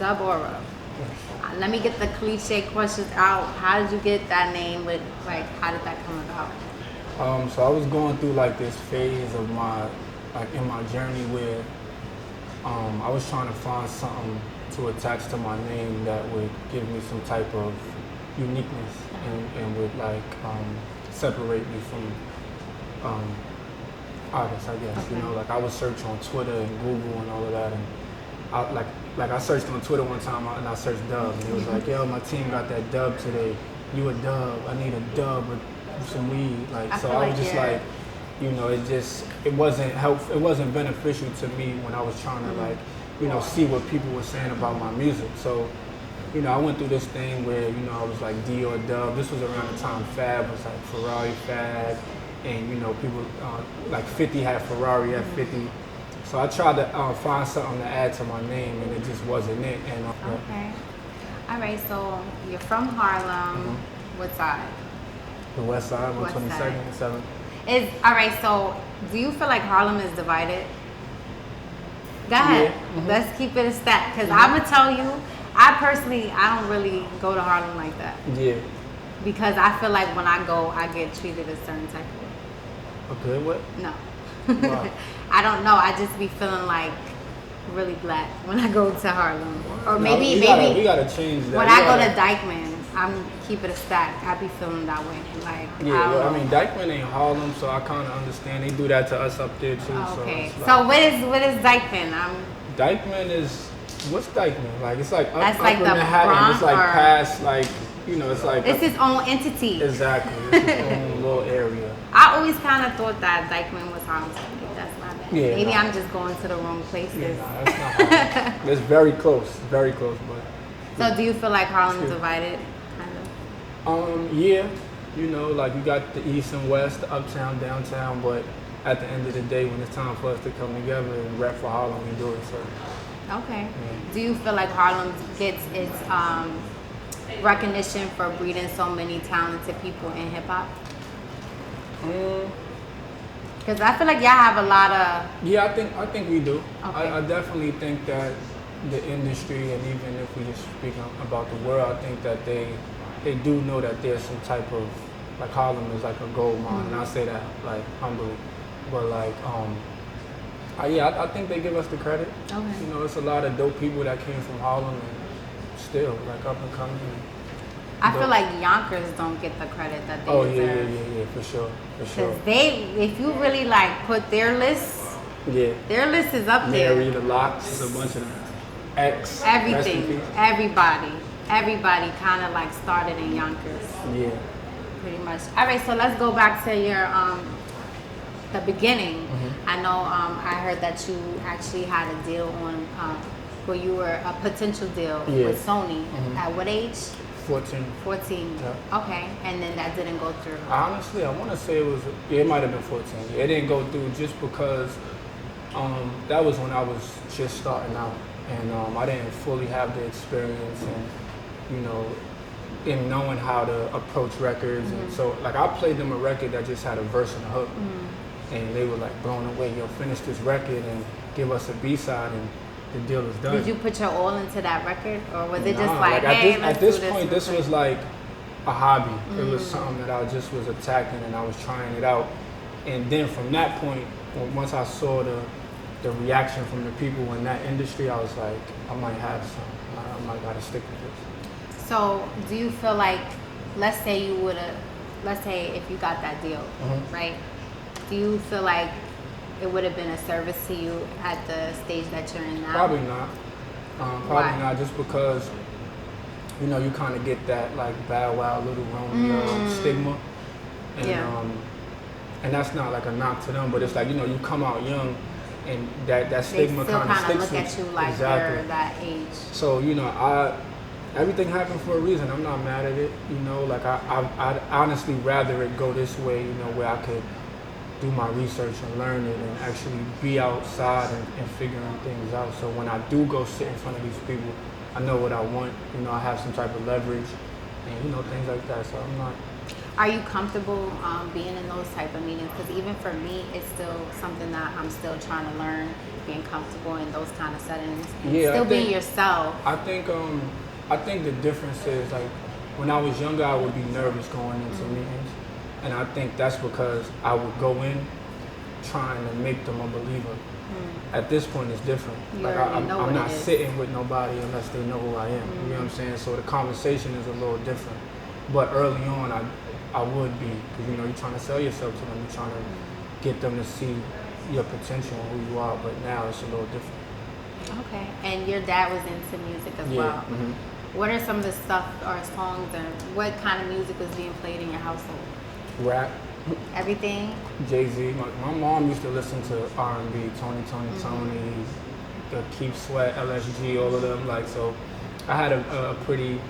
Deborah. Let me get the cliche questions out. How did you get that name? How did that come about? So I was going through like this phase of in my journey where I was trying to find something to attach to my name that would give me some type of uniqueness and would separate me from artists, I guess. Okay. You know, like I would search on Twitter and Google and all of that, and I searched on Twitter one time and I searched Dub, and it was like, yo, my team got that dub today. You a dub? I need a dub with some weed. So I was just like, you know, it wasn't helpful. It wasn't beneficial to me when I was trying to see what people were saying about my music. So, you know, I went through this thing where, you know, I was like D or Dub. This was around the time Fab was like Ferrari Fab, and you know, people like 50 had Ferrari at 50. So I tried to find something to add to my name, and it just wasn't it. And okay. All right. So you're from Harlem. What side? The West Side, 122nd and 7th. All right. So do you feel like Harlem is divided? Go ahead. Yeah. Let's keep it a stat, because I'm gonna tell you, I don't really go to Harlem like that. Yeah. Because I feel like when I go, I get treated a certain type of way. A good way? No. Why? I don't know. I just be feeling like really black when I go to Harlem. Or We gotta change that. When I go to Dykeman, I'm keep it a stack. I be feeling that way. I mean, Dykeman ain't Harlem, so I kind of understand. They do that to us up there too. Okay. So what is Dykeman? Dykeman is, what's Dykeman? Like it's like that's up like in the Manhattan. Bronx, it's like past it's like it's its own entity. Exactly. It's its own little area. I always kind of thought that Dykeman was Harlem. That's my bad. Yeah, Maybe I'm just going to the wrong places. Yeah, that's not Harlem. It's very close, but. So do you feel like Harlem's divided, kind of? Yeah. You know, like you got the east and west, the uptown, downtown, but at the end of the day, when it's time for us to come together and rap for Harlem, we do it. So. Okay. Yeah. Do you feel like Harlem gets its recognition for breeding so many talented people in hip hop? Because I feel like y'all have a lot of. Yeah, I think we do. Okay. I definitely think that the industry, and even if we just speak about the world, I think that they do know that there's some type of, like Harlem is like a gold mine, and I say that like humbly, but I think they give us the credit. Okay. You know, it's a lot of dope people that came from Harlem and still like up and coming. I feel like Yonkers don't get the credit that they deserve. Yeah, for sure. Because if you really put their lists, their list is up there. Mary, the Locks, a bunch of X, everything, everybody kind of started in Yonkers. Yeah. Pretty much. All right, so let's go back to your the beginning. I know I heard that you actually had a deal on where you were a potential deal with Sony. At what age? 14. 14. Yeah. Okay, and then that didn't go through. Honestly, I want to say it might have been 14. It didn't go through just because that was when I was just starting out, and I didn't fully have the experience and, you know, in knowing how to approach records. And so I played them a record that just had a verse and a hook, and they were blown away. Yo, finish this record and give us a B-side, and the deal is done. Did you put your all into that record, or was it just at this point, this was like a hobby. It was something that I just was attacking, and I was trying it out. And then from that point, once I saw the reaction from the people in that industry, I was like, I might have some. I might gotta stick with this. So, do you feel like, let's say if you got that deal, right? Do you feel like it would have been a service to you at the stage that you're in now? Probably not. Probably not, just because, you know, you kind of get that Bow Wow, Little Romeo stigma, and and that's not a knock to them, but it's you know, you come out young, and that stigma kind of sticks with you. They still kind of look at you like you're that age. So, you know, everything happened for a reason. I'm not mad at it. You know, I'd honestly rather it go this way, you know, where I could do my research and learn it and actually be outside and figuring things out. So when I do go sit in front of these people, I know what I want. You know, I have some type of leverage and, you know, things like that. So I'm not. Are you comfortable being in those type of meetings? Because even for me, it's still something that I'm still trying to learn, being comfortable in those kind of settings. Yeah, Still being yourself. I think the difference is like when I was younger, I would be nervous going into meetings, and I think that's because I would go in trying to make them a believer. At this point, it's different. Like I'm not sitting with nobody unless they know who I am. You know what I'm saying? So the conversation is a little different. But early on, I would be, because you know you're trying to sell yourself to them, you're trying to get them to see your potential and who you are. But now it's a little different. Okay. And your dad was into music as well. What are some of the stuff or songs, and what kind of music was being played in your household? Rap. Everything? Jay-Z. My mom used to listen to R&B, Tony, the Keep Sweat, LSG, all of them. Like, so I had a pretty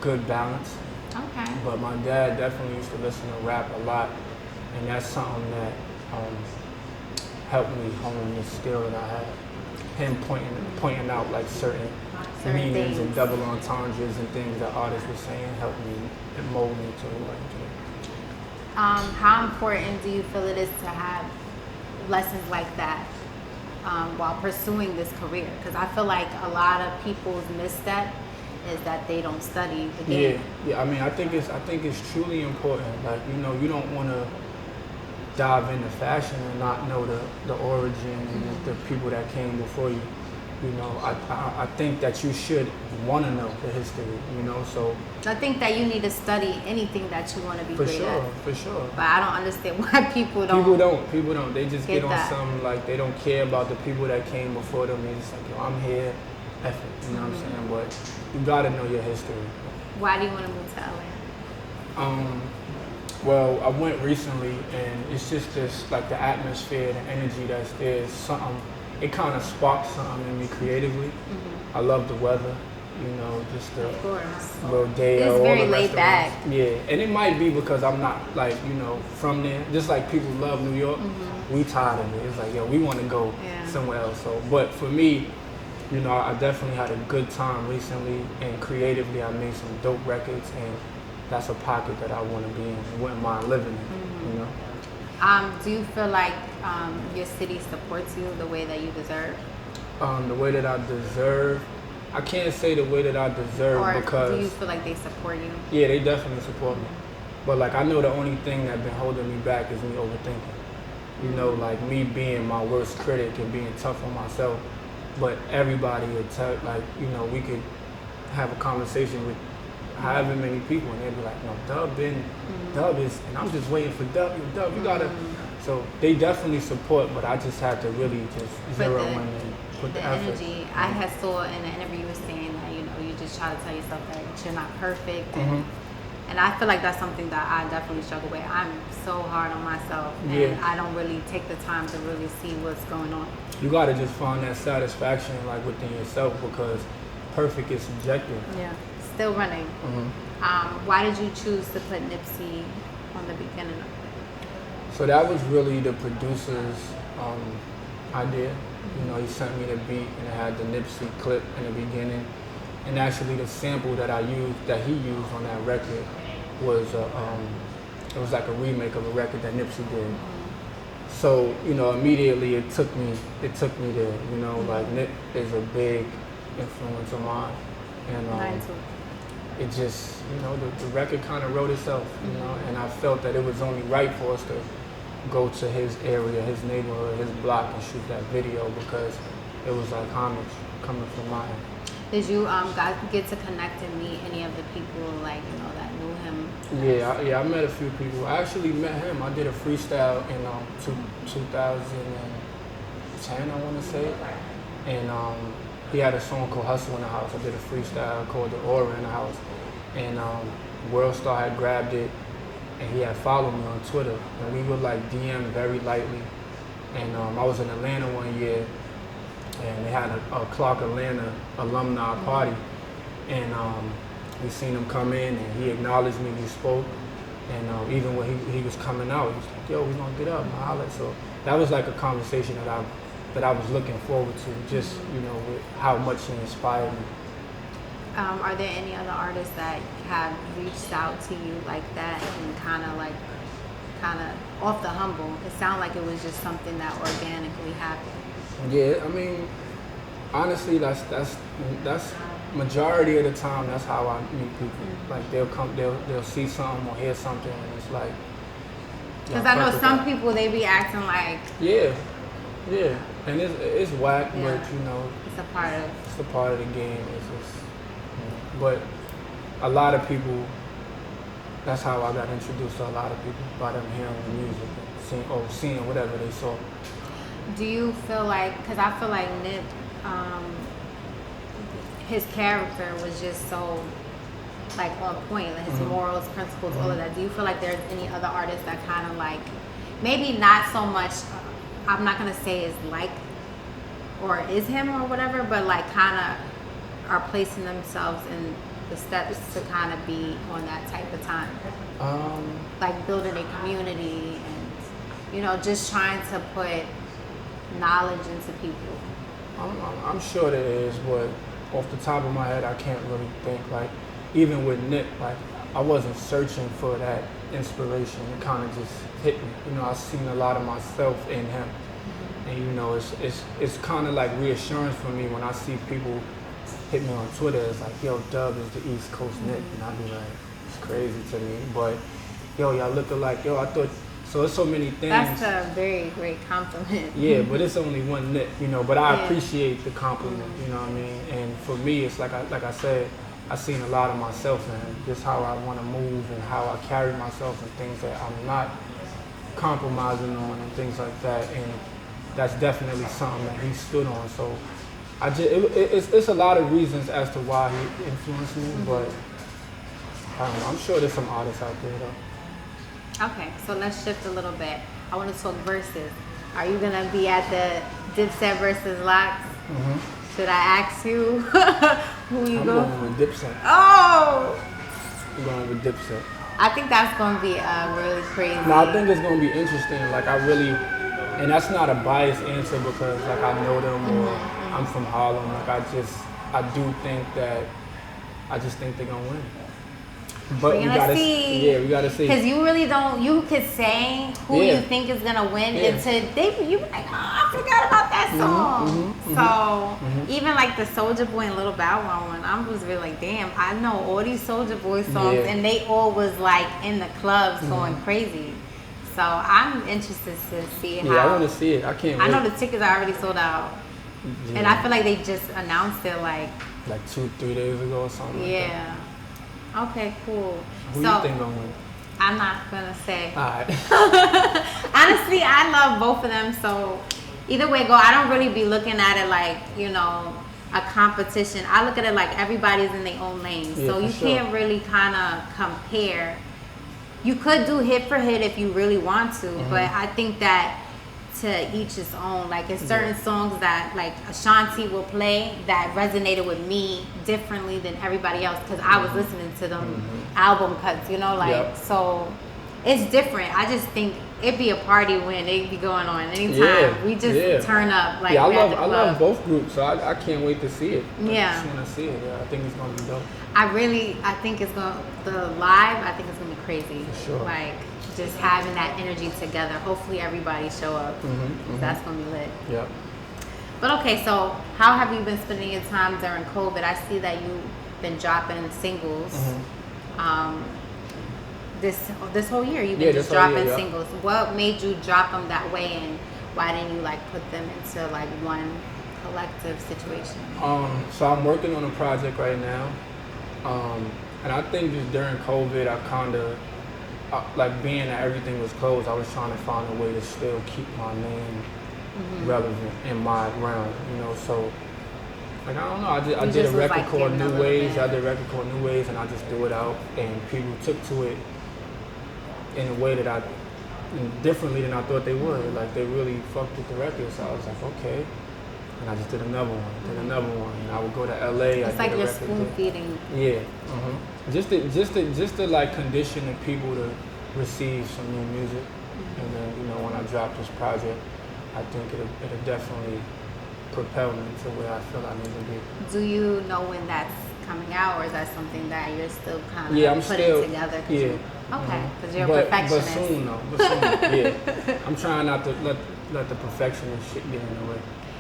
good balance. Okay. But my dad definitely used to listen to rap a lot, and that's something that helped me hone the skill that I had. Him pointing out like certain meanings things and double entendres and things that artists were saying helped me and mold me to who I am today. How important do you feel it is to have lessons like that while pursuing this career? Because I feel like a lot of people's misstep is that they don't study the game. Yeah. I mean, I think it's truly important. Like, you know, you don't want to dive into fashion and not know the origin and the people that came before you. You know, I think that you should want to know the history, you know, so. I think that you need to study anything that you want to be great at. For sure. But I don't understand why people don't. People don't. They just get on that. some, like, they don't care about the people that came before them. They just like, yo, I'm here, F it, you know what I'm saying? But you gotta know your history. Why do you want to move to LA? Well, I went recently, and it's just this, like, the atmosphere, the energy that's there is something. It kind of sparked something in me creatively. I love the weather, you know, just the rodeo. It's very laid back. Yeah, and it might be because I'm not, like, you know, from there. Just like people love New York, we tired of it. It's like, yo, we want to go somewhere else. So, but for me, you know, I definitely had a good time recently, and creatively I made some dope records, and that's a pocket that I want to be in. I wouldn't mind living in, you know. Do you feel like your city supports you the way that you deserve? The way that I deserve, I can't say the way that I deserve, or because do you feel like they support you? Yeah, they definitely support me. But like, I know the only thing that's been holding me back is me overthinking. You know, like me being my worst critic and being tough on myself. But everybody would tell, like, you know, we could have a conversation with however many people, and they'd be like, no, Dub is, and I'm just waiting for Dub, you gotta. So they definitely support, but I just have to really just zero in and put the effort. Energy. I had saw in an interview you were saying that, you know, you just try to tell yourself that you're not perfect, and I feel like that's something that I definitely struggle with. I'm so hard on myself, and I don't really take the time to really see what's going on. You gotta just find that satisfaction, like, within yourself, because perfect is subjective. Yeah. Still running. Why did you choose to put Nipsey on the beginning of it? So that was really the producer's idea. You know, he sent me the beat, and it had the Nipsey clip in the beginning. And actually, the sample that he used on that record was it was like a remake of a record that Nipsey did. So, you know, immediately it took me there. You know, like, Nip is a big influence of mine, and it just, you know, the record kind of wrote itself, you know, and I felt that it was only right for us to go to his area, his neighborhood, his block, and shoot that video, because it was like homage coming from mine. Did you get to connect and meet any of the people, like, you know, that knew him? Yeah, I met a few people. I actually met him. I did a freestyle in 2010, I want to say, and he had a song called Hustle in the House. I did a freestyle called The Aura in the House. And Worldstar had grabbed it, and he had followed me on Twitter. And we would, like, DM very lightly. And I was in Atlanta one year, and they had a Clark Atlanta alumni party. And we seen him come in, and he acknowledged me, we spoke. And even when he was coming out, he was like, yo, we gonna get up and holler. So that was like a conversation that I was looking forward to, just, you know, with how much he inspired me. Are there any other artists that have reached out to you like that and kind of off the humble? It sounded like it was just something that organically happened. Yeah, I mean, honestly, that's majority of the time that's how I meet people. Mm-hmm. Like they'll see something or hear something, and it's like. Because I know some people, they be acting like. Yeah, and it's whack, Yeah. but you know. It's a part of. It's a part of the game. It's just, but a lot of people. That's how I got introduced to a lot of people, by them hearing the music and seeing whatever they saw. Do you feel like, because I feel like Nip, his character was just so like on point, like his morals, principles, all of that. Do you feel like there's any other artists that kind of like, maybe not so much, I'm not gonna say is like, or is him or whatever, but like kind of are placing themselves in the steps to kind of be on that type of time? Like building a community and, you know, just trying to put knowledge into people. I'm sure there is, but off the top of my head, I can't really think. Like, even with Nick, like, I wasn't searching for that inspiration. It kind of just hit me. You know, I've seen a lot of myself in him. And, you know, it's kind of like reassurance for me when I see people hit me on Twitter. It's like, yo, Dub is the East Coast Nick. And I'd be like, it's crazy to me. But, yo, y'all look alike. Yo, I thought... So it's so many things. That's a very great compliment. Yeah, but it's only one Nick, you know. But I appreciate the compliment, you know what I mean. And for me, it's like I said, I've seen a lot of myself in him. Just how I want to move and how I carry myself and things that I'm not compromising on and things like that. And that's definitely something that he stood on. So it's a lot of reasons as to why he influenced me, but I don't know. I'm sure there's some artists out there though. Okay, so let's shift a little bit. I want to talk verses. Are you gonna be at the Dipset versus Locks? Should I ask you who you I'm go? going with Dipset. Oh! I'm going with Dipset. I think that's gonna be really crazy. No, I think it's gonna be interesting. Like and that's not a biased answer because like I know them or I'm from Harlem. Like I just think they're gonna win. But we gotta see. Yeah, we gotta see. Because you really don't. You could say who you think is gonna win until you be like, oh, I forgot about that song. Even like the Soulja Boy and Little Bow Wow one, I was really like, damn, I know all these Soulja Boy songs, and they all was like in the clubs going crazy. So I'm interested to see how. Yeah, I want to see it. I can't wait. I know the tickets are already sold out, and I feel like they just announced it like 2-3 days ago or something. Yeah. Like that. Okay, cool. Who you think gonna win? I'm not gonna say. Alright. Honestly, I love both of them, so either way go. I don't really be looking at it like, you know, a competition. I look at it like everybody's in their own lane. Yeah, so you can't really kind of compare. You could do hit for hit if you really want to, but I think that to each his own. Like it's certain songs that like Ashanti will play that resonated with me differently than everybody else because I was listening to them album cuts, you know, like so it's different. I just think it'd be a party when it be going on anytime. We just turn up like I love both groups, so I can't wait to see it. I just want to see it. Yeah, I think it's gonna be dope. I think it's gonna I think it's gonna be crazy. For sure. Like just having that energy together. Hopefully everybody show up. That's gonna be lit. Yeah. But okay, so how have you been spending your time during COVID? I see that you've been dropping singles. This whole year you've been just dropping singles. What made you drop them that way, and why didn't you like put them into like one collective situation? So I'm working on a project right now, and I think just during COVID, I kind of like being that everything was closed. I was trying to find a way to still keep my name relevant in my realm, you know. So like I don't know, I did a record called New Ways. I did a record called New Ways, and I just threw it out, and people took to it in a way that differently than I thought they would. Like they really fucked with the record. So I was like, okay. And I just did another one, and I would go to LA. It's like you're spoon feeding. Yeah, just to like condition the people to receive some new music, and then you know when I drop this project, I think it'll definitely propel me to where I feel I need to be. Do you know when that's coming out, or is that something that you're still kind of I'm putting still, together? Yeah. Okay, because you're a perfectionist. But soon though. Yeah. I'm trying not to let the perfectionist shit get in the way.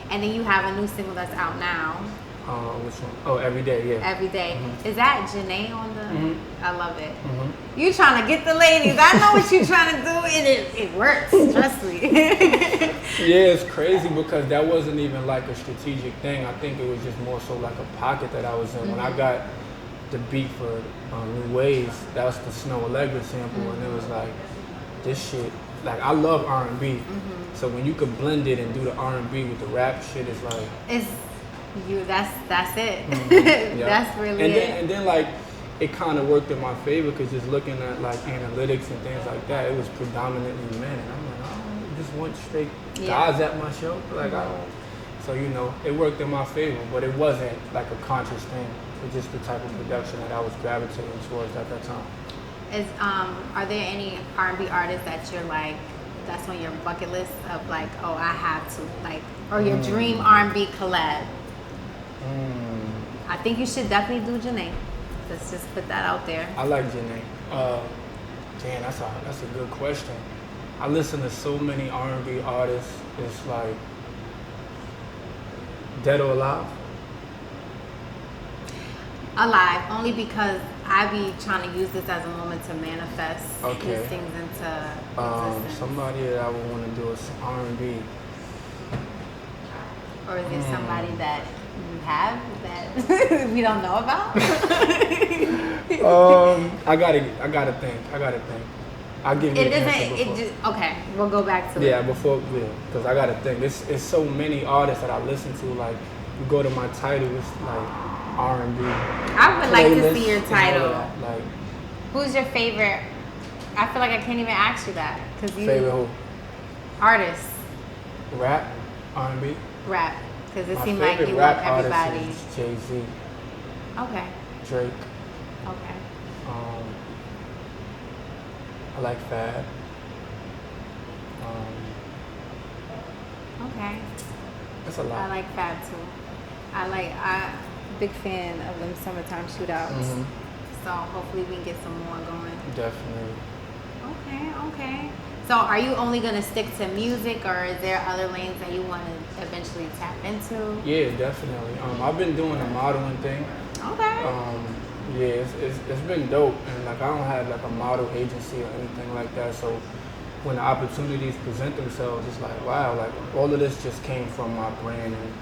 And then you have a new single that's out now. Which one? Oh, Every Day, yeah. Every Day. Is that Janae on the? I love it. Mm-hmm. You trying to get the ladies. I know what you trying to do, and it works. Trust me. Yeah, it's crazy because that wasn't even like a strategic thing. I think it was just more so like a pocket that I was in. When I got the beat for New Ways, that was the Snow Allegra sample, and it was like, this shit, like I love R&B. So when you could blend it and do the R&B with the rap shit, it's like... That's it. Yeah. That's really it. And then like, it kind of worked in my favor because just looking at like analytics and things like that, it was predominantly men. And I'm like, I just want straight guys at my show. Like, I don't. So, it worked in my favor, but it wasn't like a conscious thing. It was just the type of production that I was gravitating towards at that time. Are there any R&B artists that you're like, that's on your bucket list of like, oh, I have to, like, or your dream R&B collab? I think you should definitely do Janae. Let's just put that out there. I like Janae. Damn, that's a good question. I listen to so many R&B artists. It's like Dead or Alive. Alive, only because I be trying to use this as a moment to manifest these things into existence. Somebody that I would want to do is R&B. Or is there somebody that you have that we don't know about? I gotta think. I'll give you an answer before. Okay, we'll go back to it. Because I gotta think. It's so many artists that I listen to. Like, you go to my title, it's like R&B. I would like to see your title. Like, who's your favorite? I feel like I can't even ask you that favorite who? Artists. Rap, R&B. Rap, because it seems like you love everybody. Is Jay-Z. Okay. Drake. Okay. I like Fab. Okay. That's a lot. I like Fab too. I big fan of them summertime shootouts. So hopefully we can get some more going. Definitely. Okay. So are you only gonna stick to music, or is there other lanes that you want to eventually tap into? Yeah, definitely. I've been doing the modeling thing. Okay. Yeah, it's been dope, and like I don't have like a model agency or anything like that. So when the opportunities present themselves, it's like, wow, like all of this just came from my brand and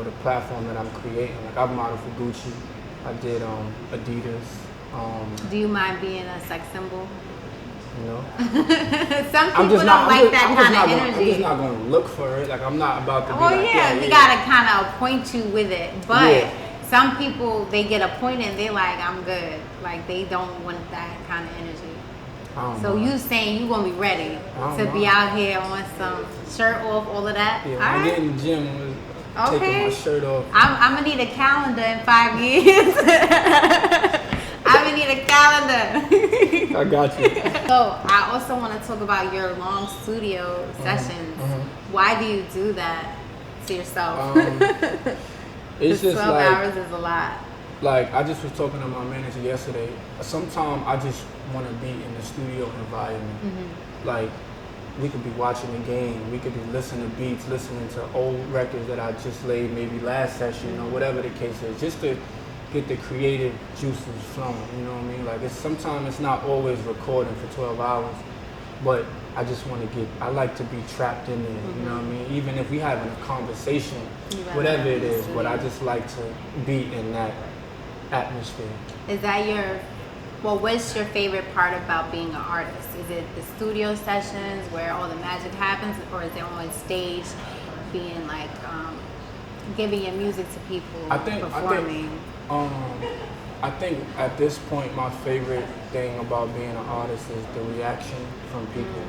the platform that I'm creating. Like I've modeled for Gucci, I did Adidas. Do you mind being a sex symbol? Some people don't like that kind of energy. I'm just not going to look for it. Like I'm not about to be we gotta kind of appoint you with it, but. Some people, they get appointed and they're like, I'm good. Like, they don't want that kind of energy. So you saying you going to be ready to be out here on some shirt off, all of that? Yeah, all I get in the gym taking my shirt off. I'm going to need a calendar in 5 years. I'm going to need a calendar. I got you. So I also want to talk about your long studio sessions. Why do you do that to yourself? It's just 12 hours is a lot. Like, I just was talking to my manager yesterday. Sometimes I just want to be in the studio environment. Like, we could be watching the game. We could be listening to beats, listening to old records that I just laid maybe last session or whatever the case is. Just to get the creative juices flowing, you know what I mean? Like, sometimes it's not always recording for 12 hours, but I just want to I like to be trapped in there, you know what I mean? Even if we having a conversation, whatever it is, but I just like to be in that atmosphere. Is that what's your favorite part about being an artist? Is it the studio sessions where all the magic happens, or is it on stage being like, giving your music to people, performing? I think at this point, my favorite thing about being an artist is the reaction from people.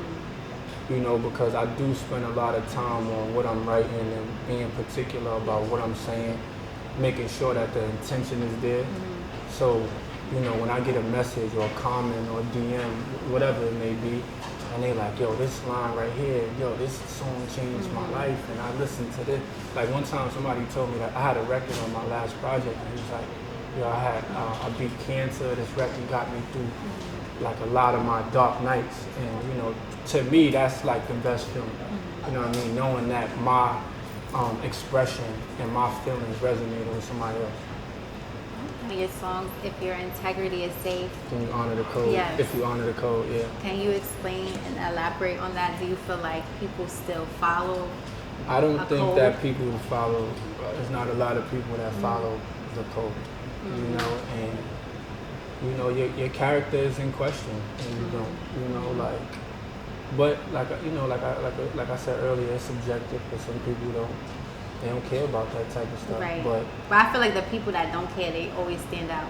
Because I do spend a lot of time on what I'm writing and being particular about what I'm saying, making sure that the intention is there. So, when I get a message or a comment or a DM, whatever it may be, and they like, yo, this line right here, yo, this song changed my life, and I listened to this. Like one time somebody told me that I had a record on my last project, and he was like, You know, I beat cancer. This record got me through like a lot of my dark nights, and you know, to me, that's like the best feeling. You know what I mean? Knowing that my expression and my feelings resonated with somebody else. Your songs, If Your Integrity Is Safe. Can you honor the code? Yes. If you honor the code, yeah. Can you explain and elaborate on that? Do you feel like people still follow? I don't think code? that people follow. There's not a lot of people that follow the code. You know, and you know your character is in question, and you don't. You know, like, but like you know, like I said earlier, it's subjective. Because some people they don't care about that type of stuff. Right. But I feel like the people that don't care, they always stand out.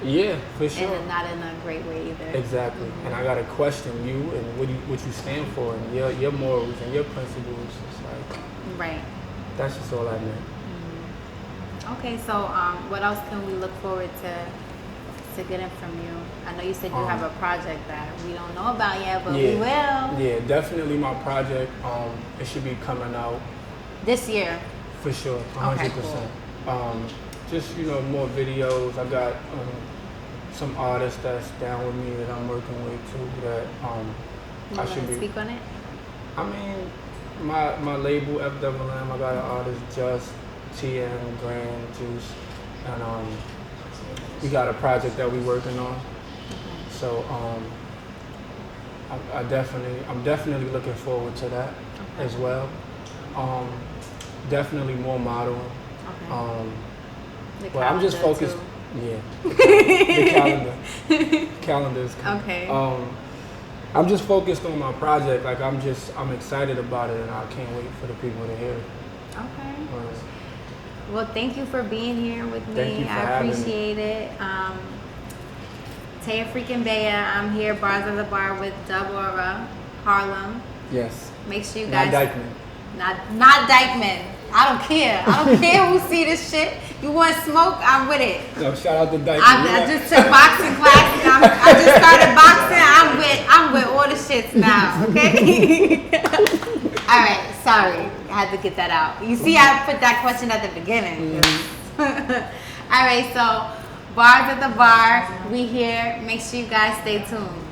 Yeah, for sure. And not in a great way either. Exactly. And I gotta question you and what you stand for and your morals and your principles. It's like right. That's just all I meant. Okay, so what else can we look forward to getting from you? I know you said you have a project that we don't know about yet, but we will. Yeah, definitely my project. It should be coming out this year. For sure, 100%. Okay, cool. Just, you know, more videos. I got some artists that's down with me that I'm working with too. That I should speak on it. I mean, my label FWM. I got an artist Just, TM, Grand, Juice, and we got a project that we working on. So I'm definitely looking forward to that as well. Definitely more modeling. Okay. But I'm just focused. Too. Yeah. The calendar. Calendar's coming. Okay. I'm just focused on my project. Like I'm excited about it, and I can't wait for the people to hear it. Okay. Well, thank you for being here with me. Thank you for I appreciate it. Taya freaking Bea. I'm here, Bars at the Bar with Dub Aura, Harlem. Yes. Make sure you guys. Not Dykeman. Not Dykeman. I don't care. I don't care who see this shit. You want smoke? I'm with it. No, shout out to Dykeman. I just took boxing classes. I just started boxing. I'm with all the shits now. Okay. All right. Sorry, I had to get that out. You see, I put that question at the beginning. All right. So, Bars at the Bar. We here. Make sure you guys stay tuned.